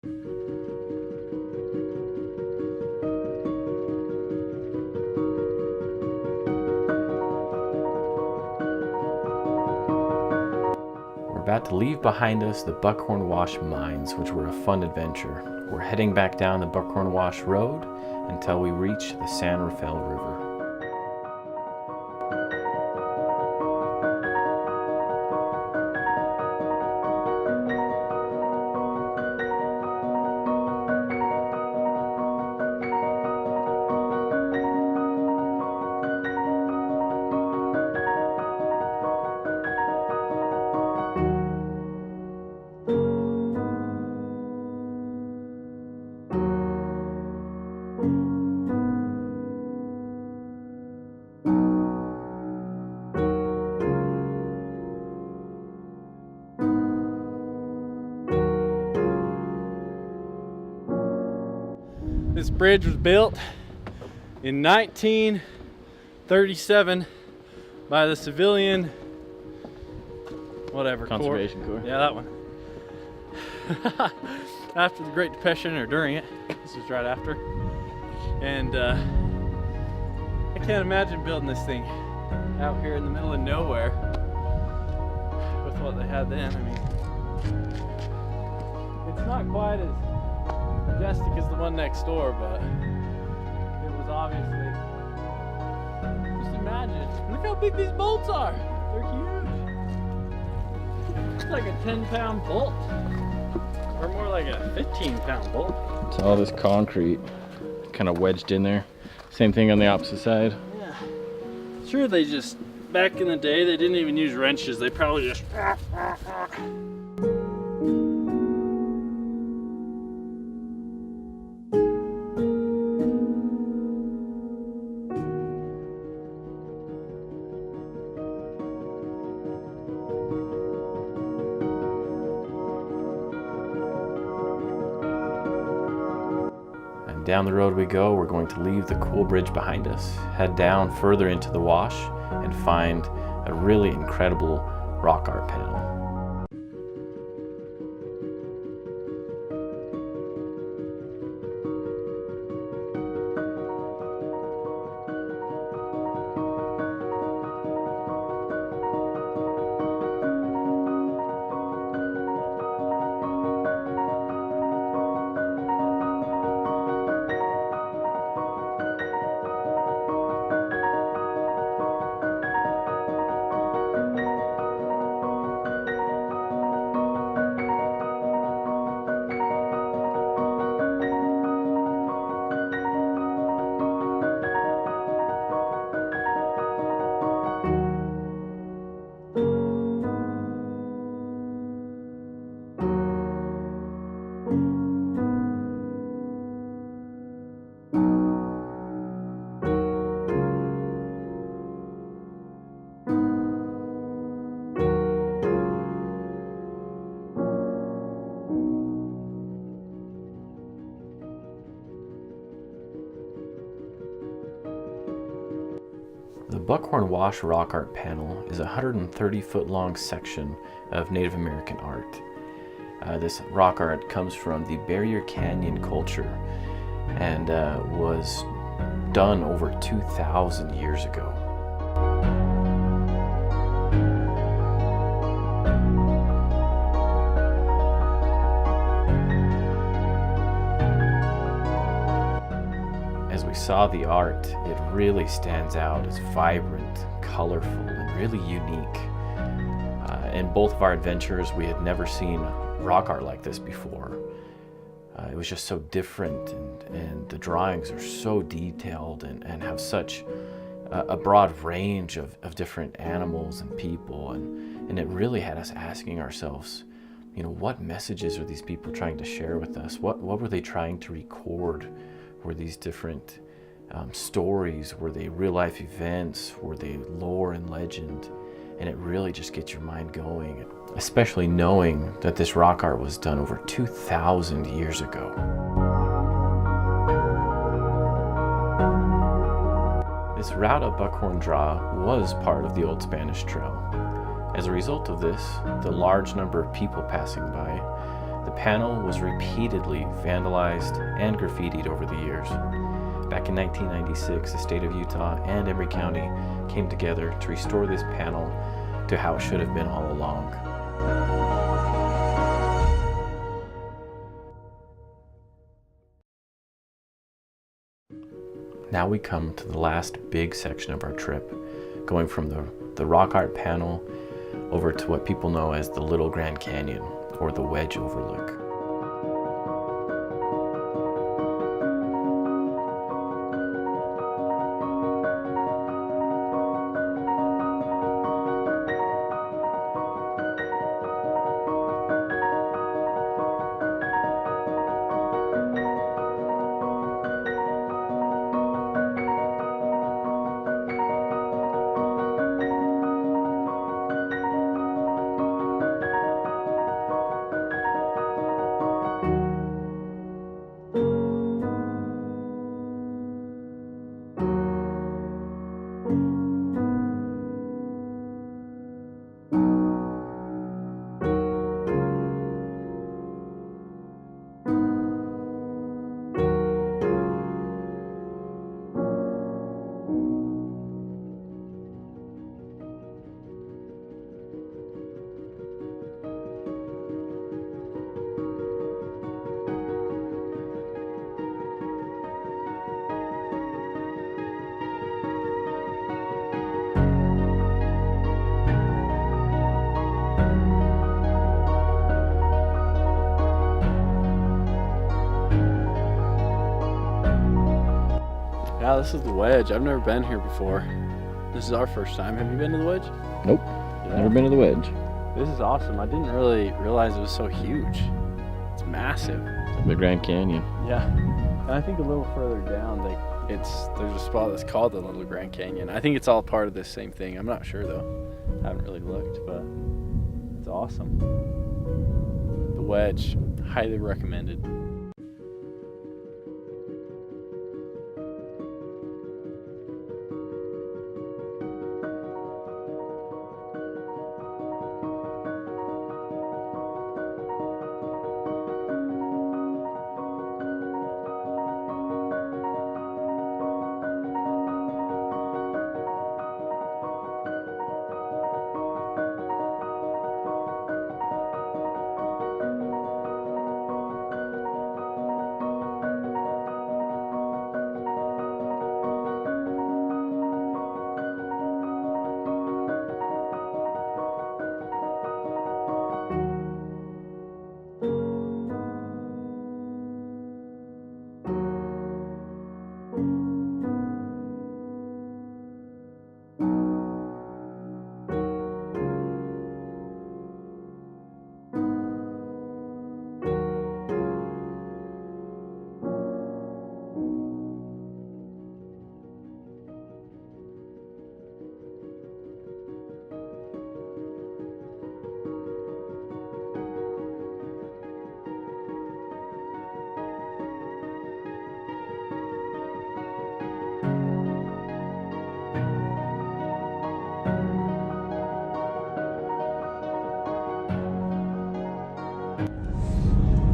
We're about to leave behind us the Buckhorn Wash mines, which were a fun adventure. We're heading back down the Buckhorn Wash Road until we reach the San Rafael River. This bridge was built in 1937 by the civilian, whatever, Conservation Corps. Yeah, that one. After the Great Depression, or during it. This was right after. And I can't imagine building this thing out here in the middle of nowhere with what they had then. I mean, it's not quite as majestic as the one next door, but it was obviously, just imagine, look how big these bolts are. They're huge. It's like a 10-pound bolt, or more like a 15-pound bolt. So all this concrete kind of wedged in there. Same thing on the opposite side. Yeah. Sure, they just, back in the day, they didn't even use wrenches. They probably just Down the road we go. We're going to leave the cool bridge behind us, head down further into the wash, and find a really incredible rock art panel. The Buckhorn Wash rock art panel is a 130-foot long section of Native American art. This rock art comes from the Barrier Canyon culture and was done over 2,000 years ago. As we saw the art, it really stands out as vibrant, colorful, and really unique. In both of our adventures, we had never seen rock art like this before. It was just so different, and the drawings are so detailed and have such a broad range of different animals and people, and it really had us asking ourselves, you know, what messages are these people trying to share with us? What were they trying to record? Were these different stories? Were they real life events? Were they lore and legend? And it really just gets your mind going, especially knowing that this rock art was done over 2,000 years ago. This route of Buckhorn Draw was part of the Old Spanish Trail. As a result of this, the large number of people passing by, the The panel was repeatedly vandalized and graffitied over the years. Back in 1996, the state of Utah and Emery County came together to restore this panel to how it should have been all along. Now we come to the last big section of our trip, going from the rock art panel over to what people know as the Little Grand Canyon, or the Wedge Overlook. Yeah, this is the Wedge. I've never been here before. This is our first time. Have you been to the Wedge? Nope, never been to the Wedge. This is awesome. I didn't really realize it was so huge. It's massive. The Grand Canyon. Yeah, and I think a little further down, there's a spot that's called the Little Grand Canyon. I think it's all part of this same thing. I'm not sure though. I haven't really looked, but it's awesome. The Wedge, highly recommended.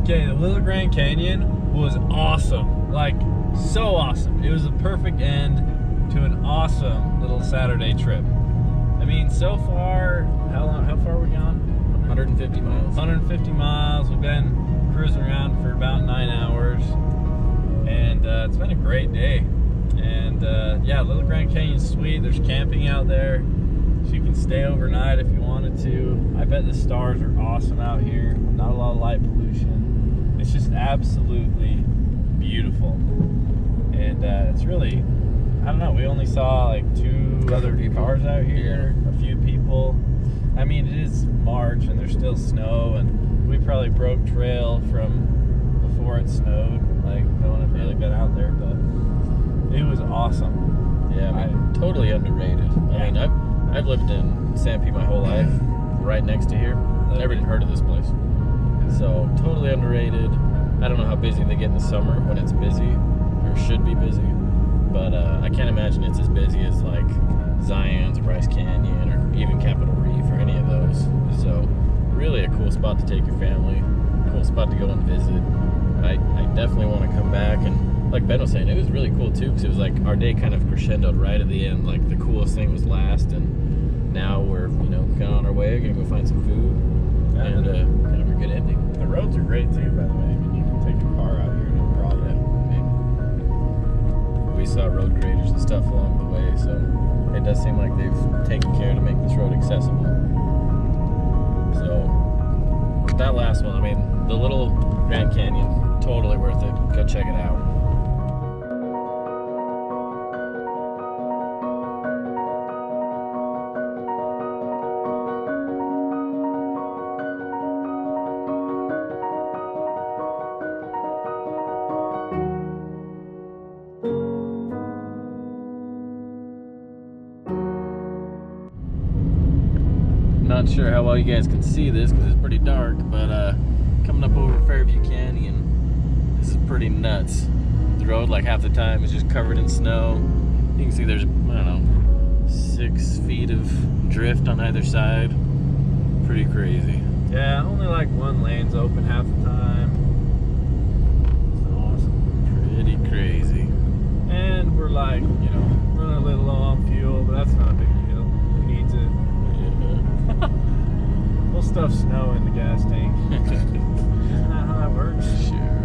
Okay, the Little Grand Canyon was awesome, like so awesome. It was a perfect end to an awesome little Saturday trip. I mean, so far, how far are we gone? 150 miles. 150 miles. We've been cruising around for about 9 hours, and it's been a great day. And yeah, Little Grand Canyon's sweet. There's camping out there, so you can stay overnight if you wanted to. I bet the stars are awesome out here. Not a lot of light pollution. It's just absolutely beautiful. And it's really, I don't know, we only saw like 2 other cars out here, a few people. I mean, it is March and there's still snow, and we probably broke trail from before it snowed. Like, no one had really been out there, but it was awesome. Yeah, I mean, totally underrated. Yeah. I mean, I've lived in Sanpete my whole life, right next to here. Never even heard of this place. So, totally underrated. I don't know how busy they get in the summer when it's busy, or should be busy. But I can't imagine it's as busy as like Zion's or Bryce Canyon or even Capitol Reef or any of those. So really a cool spot to take your family, cool spot to go and visit. I definitely want to come back, and like Ben was saying, it was really cool too, because it was like our day kind of crescendoed right at the end. Like the coolest thing was last, and now we're, you know, kind of on our way, gonna go find some food, and kind of a good ending. The roads are great too, by the way. I mean, you can take your car out here, no problem. We saw road graders and stuff along the way, so it does seem like they've taken care to make this road accessible. So that last one, I mean, the little Grand Canyon, totally worth it. Go check it out. Not sure how well you guys can see this because it's pretty dark, but coming up over Fairview Canyon, this is pretty nuts. The road, like half the time, is just covered in snow. You can see there's, I don't know, 6 feet of drift on either side. Pretty crazy. Yeah, only like one lane's open half the time. It's awesome. Pretty crazy. And we're like, you know, running a little low on fuel, but that's not a big deal. Who needs it? We'll stuff snow in the gas tank. Isn't that how that works? Sure.